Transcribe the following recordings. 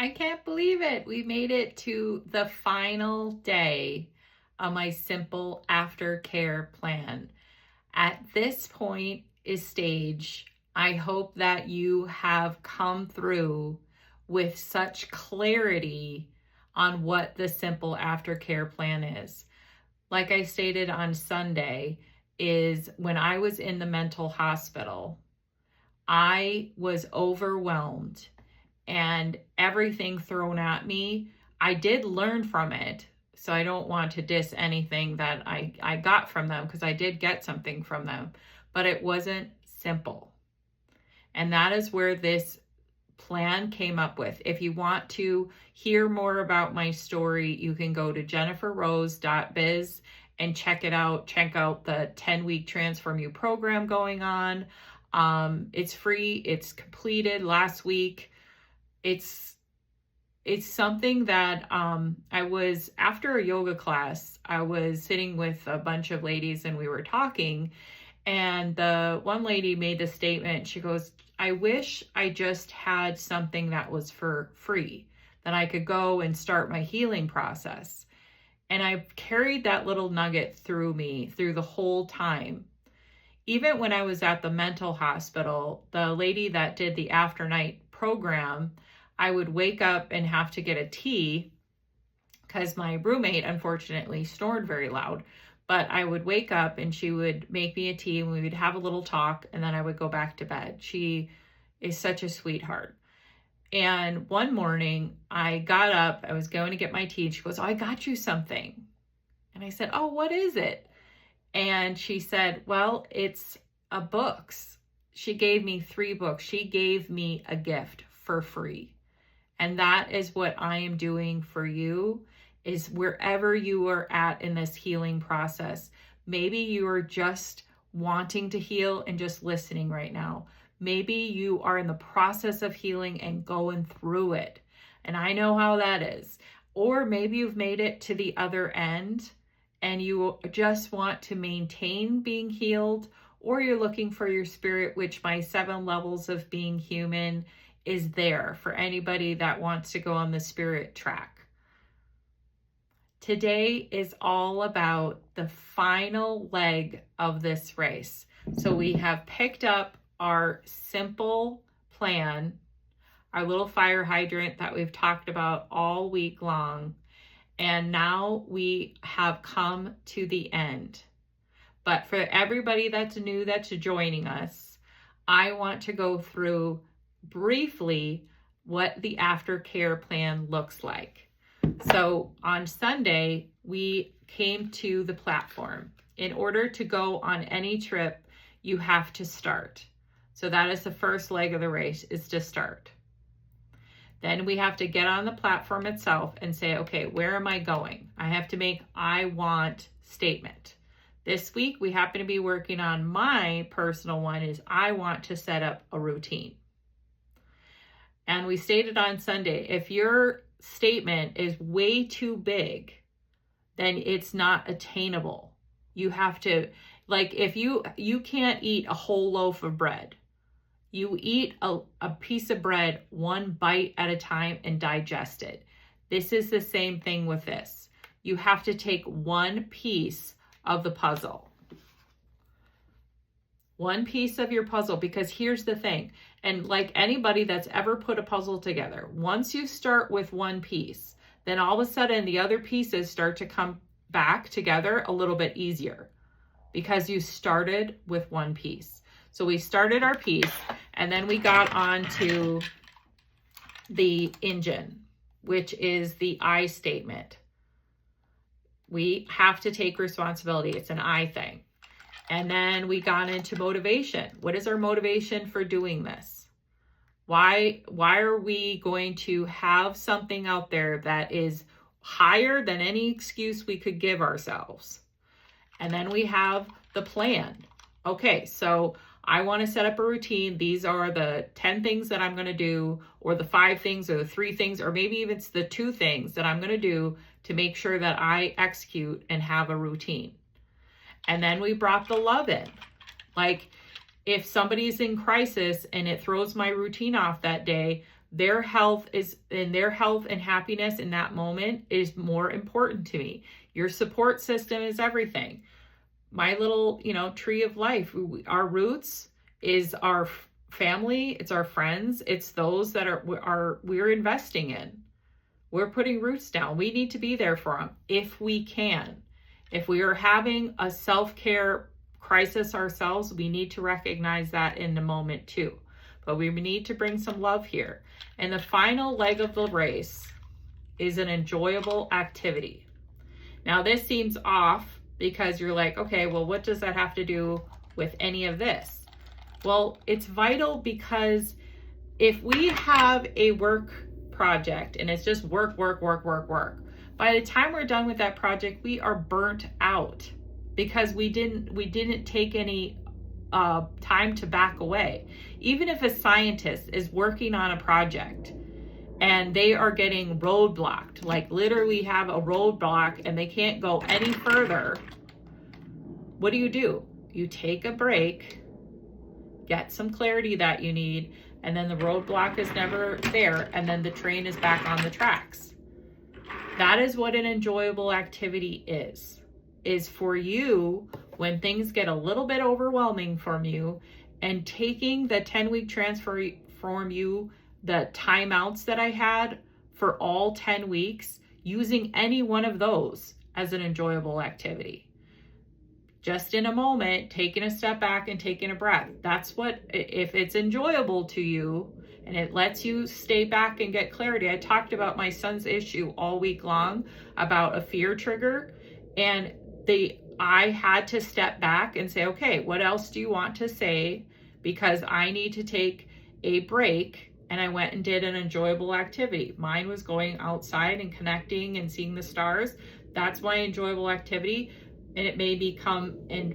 I can't believe it. We made it to the final day of my simple aftercare plan. At this point is stage, I hope that you have come through with such clarity on what the simple aftercare plan is. Like I stated on Sunday, is when I was in the mental hospital, I was overwhelmed and everything thrown at me. I did learn from it. So I don't want to diss anything that I got from them, because I did get something from them, but it wasn't simple. And that is where this plan came up with. If you want to hear more about my story, you can go to jenniferrose.biz and check it out. Check out the 10-week Transform You program going on. It's free. It's completed last week. It's something that I was, after a yoga class, I was sitting with a bunch of ladies and we were talking, and the one lady made the statement. She goes, I wish I just had something that was for free, that I could go and start my healing process. And I've carried that little nugget through me through the whole time. Even when I was at the mental hospital, the lady that did the after night program, I would wake up and have to get a tea because my roommate unfortunately snored very loud. But I would wake up and she would make me a tea and we would have a little talk, and then I would go back to bed. She is such a sweetheart. And one morning I got up, I was going to get my tea. She goes, oh, I got you something. And I said, oh, what is it? And she said, well, it's a books. She gave me 3 books. She gave me a gift for free. And that is what I am doing for you, is wherever you are at in this healing process. Maybe you are just wanting to heal and just listening right now. Maybe you are in the process of healing and going through it. And I know how that is. Or maybe you've made it to the other end and you just want to maintain being healed, or you're looking for your spirit, which my 7 levels of being human is there for anybody that wants to go on the spirit track. Today is all about the final leg of this race. So we have picked up our simple plan, our little fire hydrant that we've talked about all week long. And now we have come to the end. But for everybody that's new, that's joining us, I want to go through briefly what the aftercare plan looks like. So on Sunday, we came to the platform. In order to go on any trip, you have to start. So that is the first leg of the race, is to start. Then we have to get on the platform itself and say, okay, where am I going? I have to make I want statement. This week, we happen to be working on my personal one, is I want to set up a routine. And we stated on Sunday, if your statement is way too big, then it's not attainable. You have to, like, if you can't eat a whole loaf of bread. You eat a piece of bread 1 bite at a time and digest it. This is the same thing with this. You have to take one piece of the puzzle. One piece of your puzzle, because here's the thing. And like anybody that's ever put a puzzle together, once you start with one piece, then all of a sudden the other pieces start to come back together a little bit easier because you started with one piece. So we started our piece, and then we got on to the engine, which is the I statement. We have to take responsibility. It's an I thing. And then we got into motivation. What is our motivation for doing this? Why are we going to have something out there that is higher than any excuse we could give ourselves? And then we have the plan. Okay, so I want to set up a routine. These are the 10 things that I'm going to do, or the 5 things, or the 3 things, or maybe even it's the 2 things that I'm going to do to make sure that I execute and have a routine. And then we brought the love in. Like, if somebody's in crisis and it throws my routine off that day, Their health and happiness in that moment is more important to me. Your support system is everything. My little, tree of life, our roots is our family, it's our friends, it's those that we're investing in. We're putting roots down. We need to be there for them if we can. If we are having a self-care crisis ourselves, we need to recognize that in the moment too. But we need to bring some love here. And the final leg of the race is an enjoyable activity. Now this seems off because you're like, okay, well, what does that have to do with any of this? Well, it's vital because if we have a work project and it's just work, by the time we're done with that project, we are burnt out because we didn't take any time to back away. Even if a scientist is working on a project and they are getting roadblocked, like literally have a roadblock and they can't go any further, what do? You take a break, get some clarity that you need, and then the roadblock is never there, and then the train is back on the tracks. That is what an enjoyable activity is for you when things get a little bit overwhelming from you, and taking the 10-week transform you, the timeouts that I had for all 10 weeks, using any one of those as an enjoyable activity. Just in a moment, taking a step back and taking a breath. That's what, if it's enjoyable to you and it lets you stay back and get clarity. I talked about my son's issue all week long about a fear trigger, and I had to step back and say, okay, what else do you want to say? Because I need to take a break. And I went and did an enjoyable activity. Mine was going outside and connecting and seeing the stars. That's my enjoyable activity. And it made me come and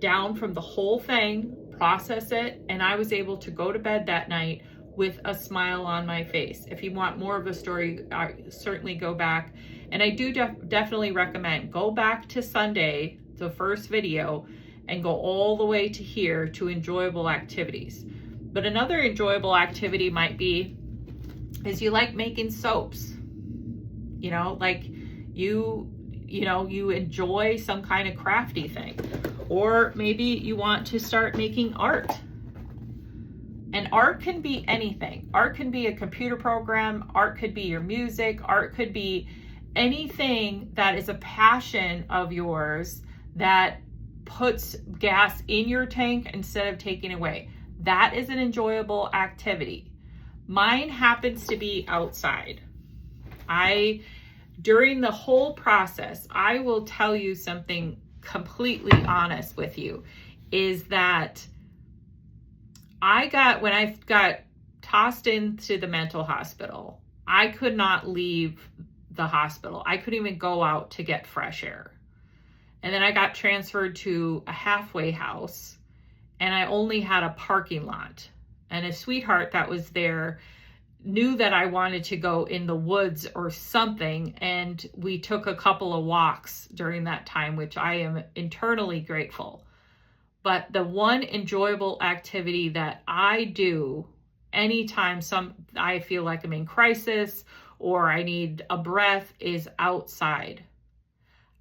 down from the whole thing, process it, and I was able to go to bed that night with a smile on my face. If you want more of a story, certainly go back. And I do definitely recommend, go back to Sunday, the first video, and go all the way to here to enjoyable activities. But another enjoyable activity might be, is you like making soaps. Like you enjoy some kind of crafty thing. Or maybe you want to start making art. And art can be anything. Art can be a computer program. Art could be your music. Art could be anything that is a passion of yours that puts gas in your tank instead of taking away. That is an enjoyable activity. Mine happens to be outside. During the whole process, I will tell you something completely honest with you, is that when I got tossed into the mental hospital, I could not leave the hospital. I couldn't even go out to get fresh air. And then I got transferred to a halfway house, and I only had a parking lot. And a sweetheart that was there knew that I wanted to go in the woods or something, and we took a couple of walks during that time, which I am internally grateful. But the one enjoyable activity that I do anytime I feel like I'm in crisis or I need a breath is outside.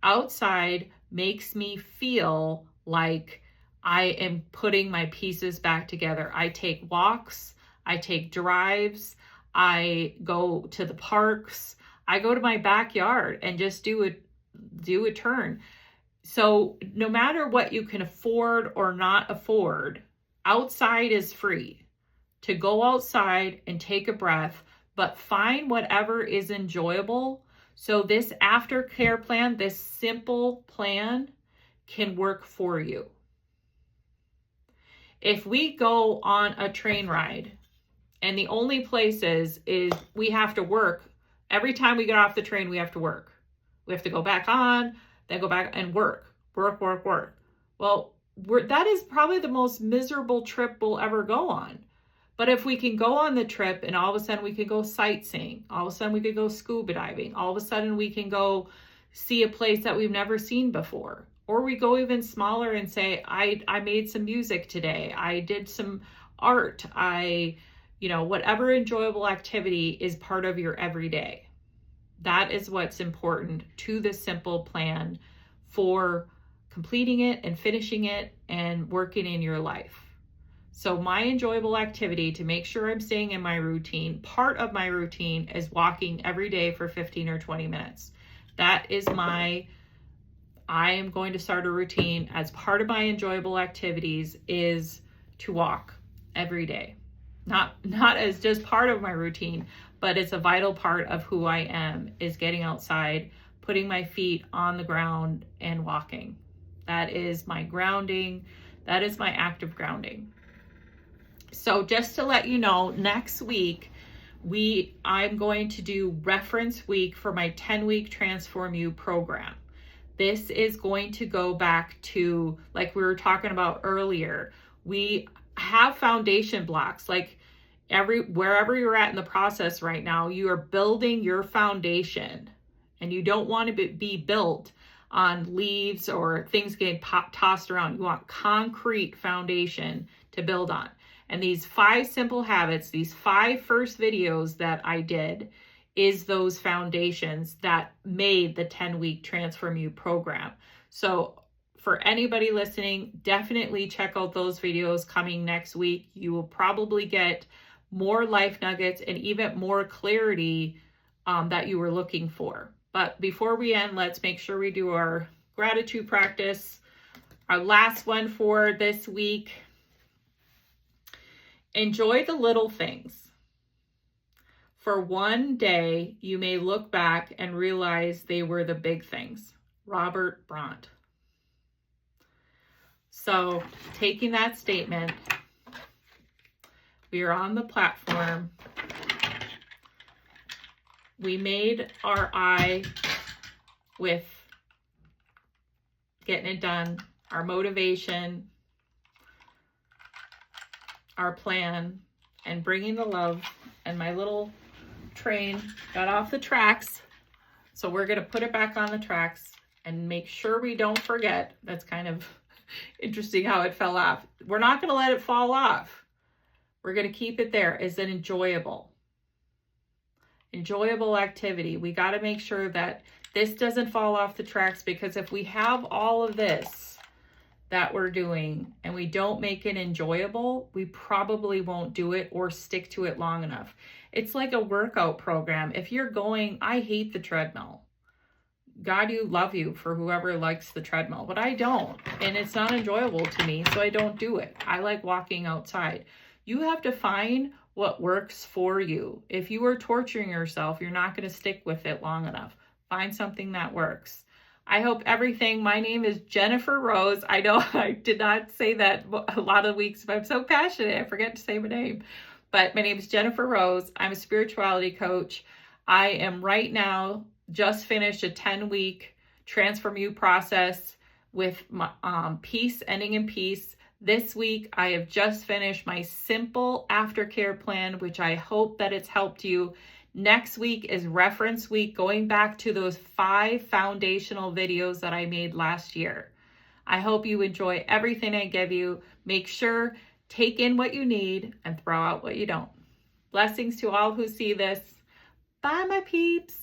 Outside makes me feel like I am putting my pieces back together. I take walks, I take drives, I go to the parks, I go to my backyard and just do a turn. So no matter what you can afford or not afford, outside is free. To go outside and take a breath, but find whatever is enjoyable. So this aftercare plan, this simple plan, can work for you. If we go on a train ride and the only place is we have to work, every time we get off the train, we have to work. We have to go back on, then go back and work. Well, that is probably the most miserable trip we'll ever go on. But if we can go on the trip and all of a sudden we could go sightseeing, all of a sudden we could go scuba diving, all of a sudden we can go see a place that we've never seen before. Or we go even smaller and say, I made some music today. I did some art. I whatever enjoyable activity is part of your everyday. That is what's important to this simple plan for completing it and finishing it and working in your life. So my enjoyable activity to make sure I'm staying in my routine, part of my routine is walking every day for 15 or 20 minutes. That is I am going to start a routine as part of my enjoyable activities is to walk every day. Not as just part of my routine, but it's a vital part of who I am, is getting outside, putting my feet on the ground and walking. That is my grounding. That is my active grounding. So just to let you know, next week, I'm going to do reference week for my 10-week Transform You program. This is going to go back to, like we were talking about earlier, we have foundation blocks. Like wherever you're at in the process right now, you are building your foundation, and you don't want to be built on leaves or things getting tossed around. You want concrete foundation to build on. And these 5 simple habits, these 5 first videos that I did, is those foundations that made the 10-week Transform You program. So for anybody listening, definitely check out those videos coming next week. You will probably get more life nuggets and even more clarity that you were looking for. But before we end, let's make sure we do our gratitude practice. Our last one for this week. Enjoy the little things. For one day, you may look back and realize they were the big things. Robert Brandt. So, taking that statement, we are on the platform. We made our eye with getting it done, our motivation, our plan, and bringing the love, and my little train got off the tracks. So we're going to put it back on the tracks and make sure we don't forget. That's kind of interesting how it fell off. We're not going to let it fall off. We're going to keep it there as an enjoyable activity. We got to make sure that this doesn't fall off the tracks, because if we have all of this that we're doing and we don't make it enjoyable, we probably won't do it or stick to it long enough. It's like a workout program. If you're going, I hate the treadmill. God, you love you for whoever likes the treadmill, but I don't. And it's not enjoyable to me, so I don't do it. I like walking outside. You have to find what works for you. If you are torturing yourself, you're not going to stick with it long enough. Find something that works. I hope everything. My name is Jennifer Rose. I know I did not say that a lot of weeks, but I'm so passionate, I forget to say my name. But my name is Jennifer Rose. I'm a spirituality coach. I am right now just finished a 10-week Transform You process with my, peace, ending in peace. This week, I have just finished my simple aftercare plan, which I hope that it's helped you. Next week is reference week, going back to those 5 foundational videos that I made last year. I hope you enjoy everything I give you. Make sure, take in what you need and throw out what you don't. Blessings to all who see this. Bye, my peeps.